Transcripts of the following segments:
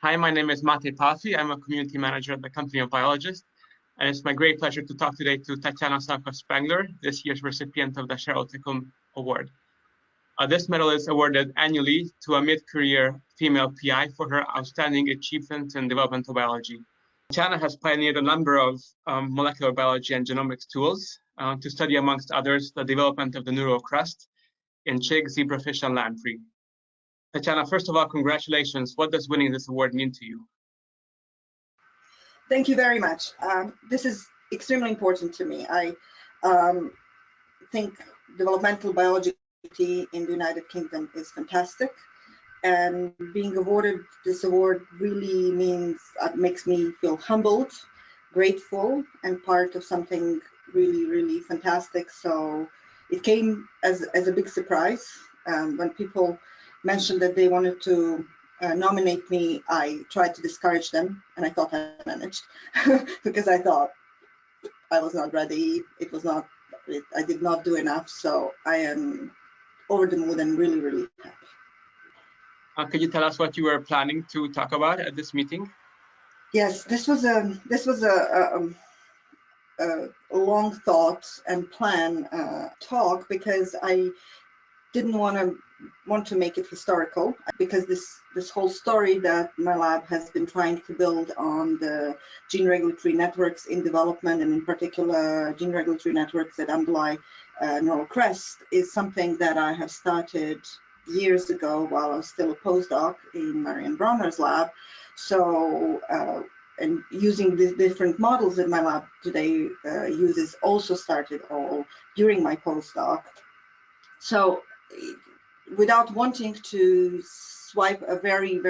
Hi, my name is Mate Palfy. I'm a community manager at the Company of Biologists, and it's my great pleasure to talk today to Tatjana Sauka-Spengler, this year's recipient of the Cheryll Tickle Award. This medal is awarded annually to a mid-career female PI for her outstanding achievements in developmental biology. Tatjana has pioneered a number of molecular biology and genomics tools to study, amongst others, the development of the neural crest in chig, zebrafish, and lamprey. Tatjana, first of all, congratulations. What does winning this award mean to you? Thank you very much. This is extremely important to me. I think developmental biology in the United Kingdom is fantastic, and being awarded this award really means makes me feel humbled, grateful, and part of something really fantastic. So it came as a big surprise when people mentioned that they wanted to nominate me. I tried to discourage them, and I thought I managed because I thought I was not ready. I did not do enough. So I am over the moon and really happy. Could you tell us what you were planning to talk about at this meeting? Yes, this was a long thought and plan talk, because I didn't want to make it historical, because this whole story that my lab has been trying to build on the gene regulatory networks in development, and in particular gene regulatory networks that underlie neural crest, is something that I have started years ago while I was still a postdoc in Marianne Bronner's lab. So and using the different models that my lab today uses also started all during my postdoc. So without wanting to swipe a very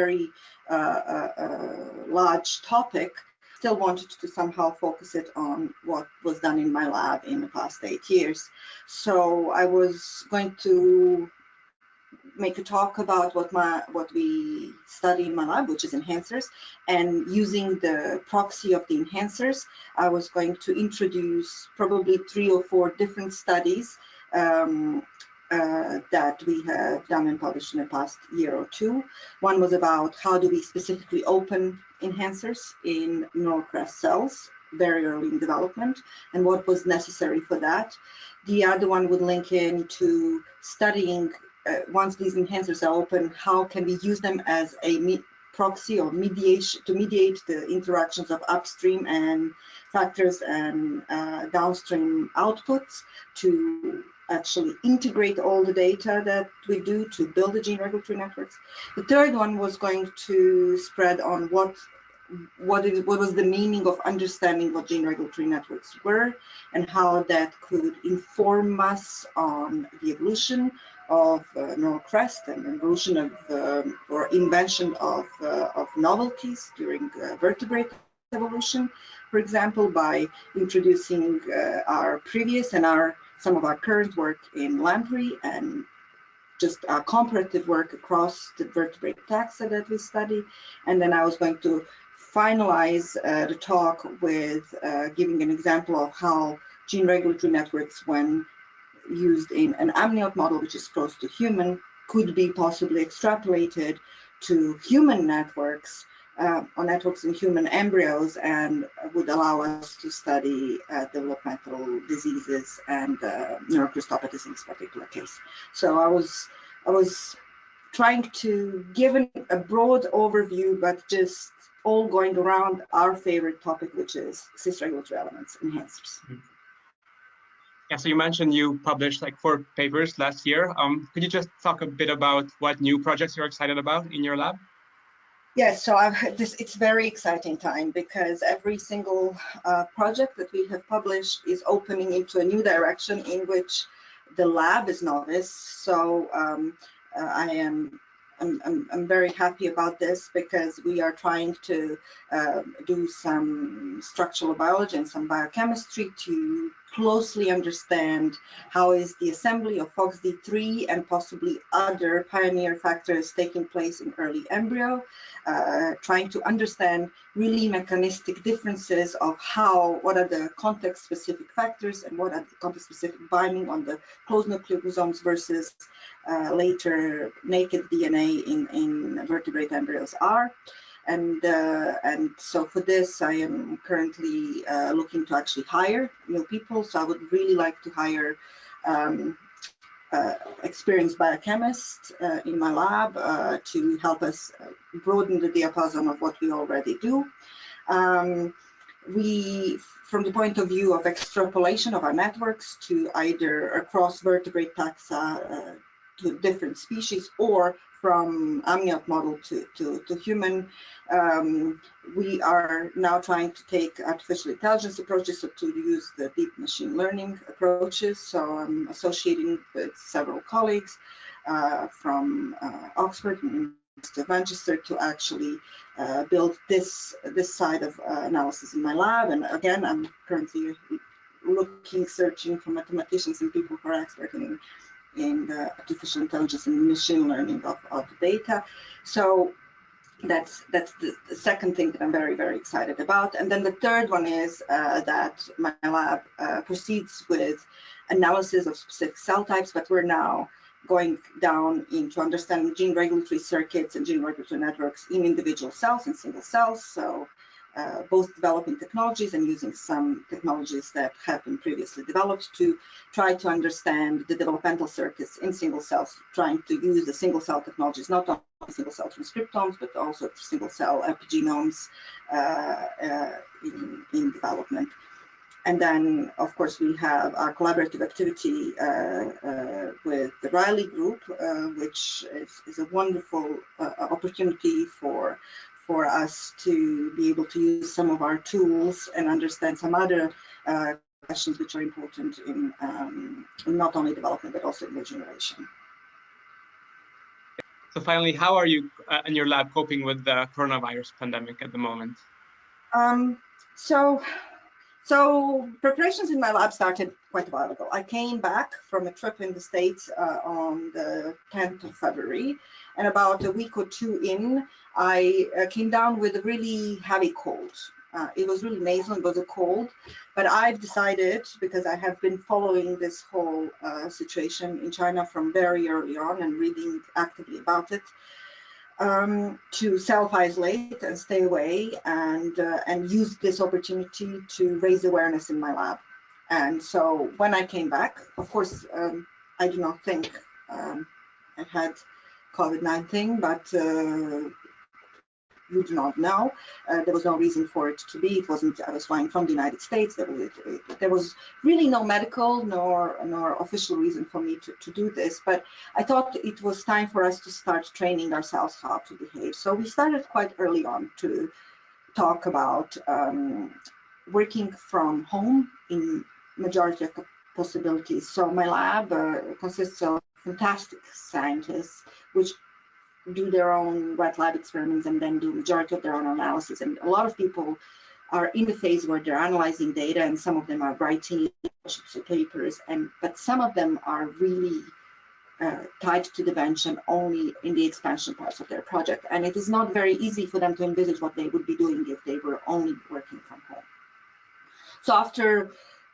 large topic, still wanted to somehow focus it on what was done in my lab in the past 8 years. So I was going to make a talk about what we study in my lab, which is enhancers, and using the proxy of the enhancers, I was going to introduce probably 3 or 4 different studies that we have done and published in the past year or 2. One was about how do we specifically open enhancers in neural crest cells very early in development, and what was necessary for that. The other one would link into studying once these enhancers are open, how can we use them as a proxy or mediation to mediate the interactions of upstream and factors and downstream outputs to actually integrate all the data that we do to build the gene regulatory networks. The third one was going to spread on what was the meaning of understanding what gene regulatory networks were, and how that could inform us on the evolution of neural crest and evolution of or invention of novelties during vertebrate evolution, for example, by introducing our previous and some of our current work in lamprey, and just comparative work across the vertebrate taxa that we study. And then I was going to finalize the talk with giving an example of how gene regulatory networks, when used in an amniote model, which is close to human, could be possibly extrapolated to human networks, or networks in human embryos, and would allow us to study developmental diseases and neurocristopathies in this particular case. So I was trying to give a broad overview, but just all going around our favorite topic, which is cis-regulatory elements, enhancers. Yeah, so you mentioned you published like 4 papers last year. Could you just talk a bit about what new projects you're excited about in your lab? Yes, so it's very exciting time, because every single project that we have published is opening into a new direction in which the lab is novice. So I'm very happy about this, because we are trying to do some structural biology and some biochemistry to closely understand how is the assembly of FOXD3 and possibly other pioneer factors taking place in early embryo, trying to understand really mechanistic differences of what are the context-specific factors and what are the context-specific binding on the closed nucleosomes versus later naked DNA in vertebrate embryos are. And so for this, I am currently looking to actually hire new people. So I would really like to hire experienced biochemists in my lab to help us broaden the diapason of what we already do. From the point of view of extrapolation of our networks to either across vertebrate taxa to different species, or from amniote model to human, we are now trying to take artificial intelligence approaches, so to use the deep machine learning approaches. So I'm associating with several colleagues from Oxford and University of Manchester to actually build this side of analysis in my lab. And again, I'm currently searching for mathematicians and people who are expert in artificial intelligence and machine learning of the data. So that's the second thing that I'm very, very excited about. And then the third one is that my lab proceeds with analysis of specific cell types, but we're now going down into understanding gene regulatory circuits and gene regulatory networks in individual cells and single cells. So both developing technologies and using some technologies that have been previously developed to try to understand the developmental circuits in single cells, trying to use the single cell technologies, not only single cell transcriptomes, but also single cell epigenomes in development. And then, of course, we have our collaborative activity with the Riley Group, which is a wonderful opportunity for us to be able to use some of our tools and understand some other questions which are important in not only development, but also in regeneration. So finally, how are you in your lab coping with the coronavirus pandemic at the moment? So preparations in my lab started quite a while ago. I came back from a trip in the States on the 10th of February, and about a week or two in, I came down with a really heavy cold. It was really nasal, it was a cold, but I've decided, because I have been following this whole situation in China from very early on and reading actively about it, to self-isolate and stay away and use this opportunity to raise awareness in my lab. And so when I came back, of course, I do not think I had COVID-19, but you do not know. There was no reason for it to be. It wasn't. I was flying from the United States. There was really no medical nor official reason for me to do this. But I thought it was time for us to start training ourselves how to behave. So we started quite early on to talk about working from home in majority of possibilities. So my lab consists of fantastic scientists, which do their own wet lab experiments and then do majority of their own analysis. And a lot of people are in the phase where they're analyzing data, and some of them are writing papers, but some of them are really tied to the bench and only in the expansion parts of their project. And it is not very easy for them to envisage what they would be doing if they were only working from home. So after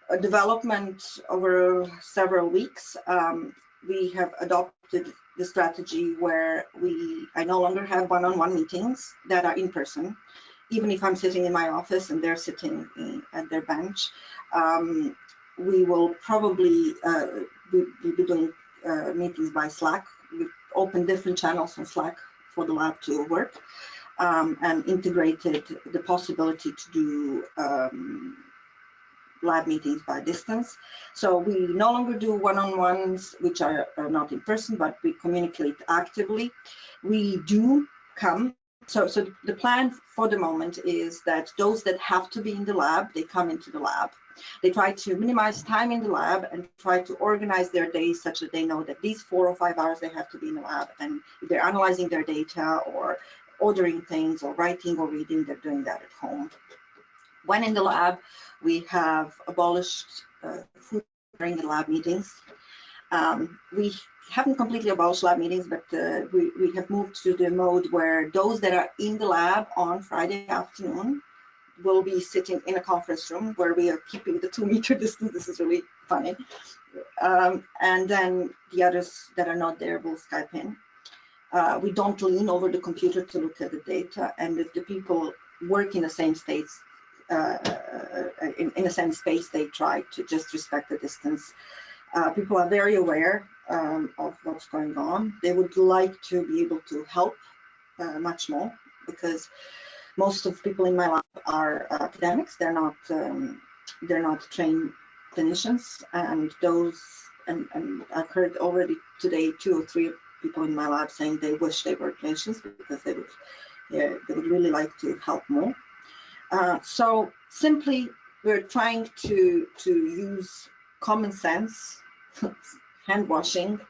a development over several weeks, we have adopted the strategy where I no longer have one-on-one meetings that are in person, even if I'm sitting in my office and they're sitting at their bench. We will probably be doing meetings by Slack. We open different channels on Slack for the lab to work, and integrated the possibility to do lab meetings by distance. So we no longer do one-on-ones, which are not in person, but we communicate actively. We do come. So the plan for the moment is that those that have to be in the lab, they come into the lab. They try to minimize time in the lab and try to organize their days such that they know that these 4 or 5 hours they have to be in the lab. And if they're analyzing their data or ordering things or writing or reading, they're doing that at home. When in the lab, we have abolished food during the lab meetings. We haven't completely abolished lab meetings, but we have moved to the mode where those that are in the lab on Friday afternoon will be sitting in a conference room where we are keeping the 2-meter distance. This is really funny. And then the others that are not there will Skype in. We don't lean over the computer to look at the data, and if the people work in the same states, in the same space, they try to just respect the distance. People are very aware of what's going on. They would like to be able to help much more, because most of the people in my lab are academics. They're not trained clinicians, and I've heard already today 2 or 3 people in my lab saying they wish they were clinicians, because they would really like to help more. So simply, we're trying to use common sense, hand washing,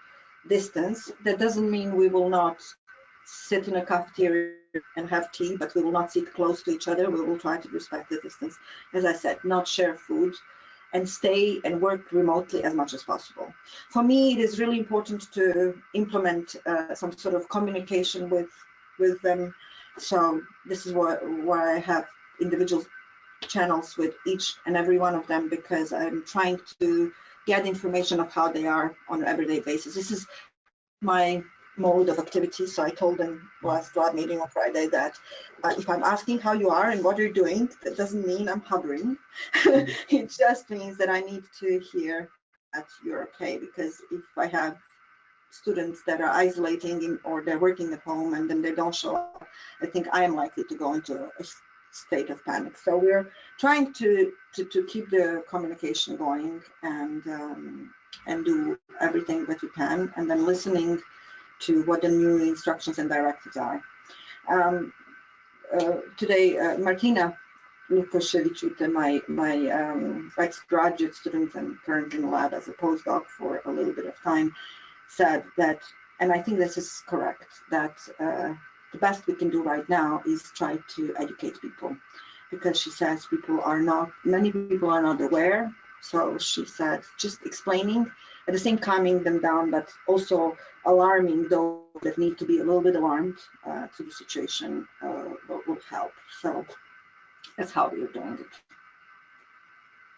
distance. That doesn't mean we will not sit in a cafeteria and have tea, but we will not sit close to each other. We will try to respect the distance. As I said, not share food, and stay and work remotely as much as possible. For me, it is really important to implement some sort of communication with them. So this is why I have individual channels with each and every one of them, because I'm trying to get information of how they are on an everyday basis. This is my mode of activity. So I told them last lab meeting on Friday that if I'm asking how you are and what you're doing, that doesn't mean I'm hovering. It just means that I need to hear that you're okay, because if I have students that are isolating or they're working at home and then they don't show up, I think I am likely to go into a state of panic. So we're trying to keep the communication going and do everything that we can, and then listening to what the new instructions and directives are. Today, Martina Lukashevich, my ex-graduate student and currently in the lab as a postdoc for a little bit of time, said that, and I think this is correct, that the best we can do right now is try to educate people, because she says many people are not aware. So she said just explaining, at the same calming them down, but also alarming those that need to be a little bit alarmed to the situation will help. So that's how we're doing it.